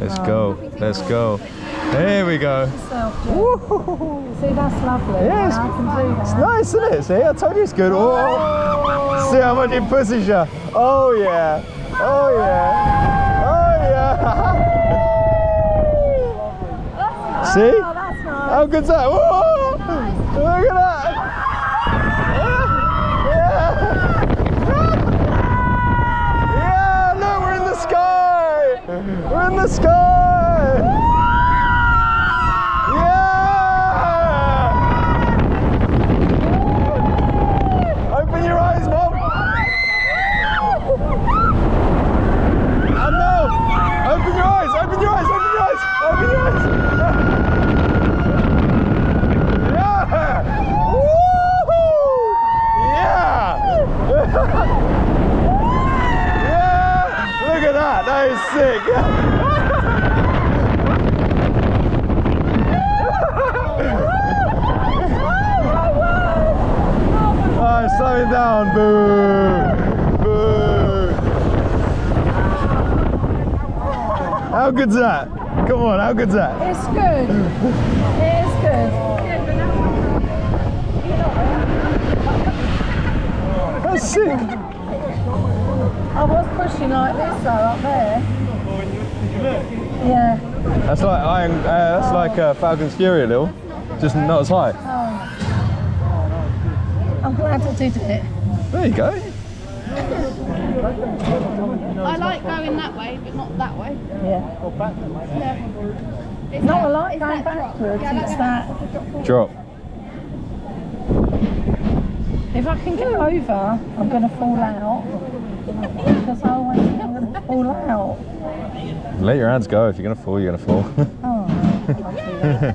Let's go. Let's go. Here we go. Woo. See, that's lovely. Yes. I can do that. It's nice, isn't it? See, I told you it's good. Oh. See how much it pushes you. Oh yeah. Oh yeah. Oh yeah. See? Oh, that's nice. How good's that? Whoa. Look at that. Yeah, look, we're in the sky. We're in the sky. Yeah. Open your eyes, Mom. And no. Open your eyes. Open your eyes. Open your eyes. Open your eyes. Yeah! Look at that, that is sick! Oh, slow it down, boo! Boo! How good's that? Come on, how good's that? It's good. It is good. That's sick! I was pushing like this though, up there. Yeah. That's like Falcon's Fury a little, just not as high. Oh. I'm glad I did it. There you go. I like going that way, but not that way. Yeah. It's No, I that- like it's going that drop. backwards. Yeah, It's that. Drop. If I can get over, I'm going to fall out. Because I always think I'm going to fall out. Let your hands go. If you're gonna fall, you're gonna fall. Oh, no.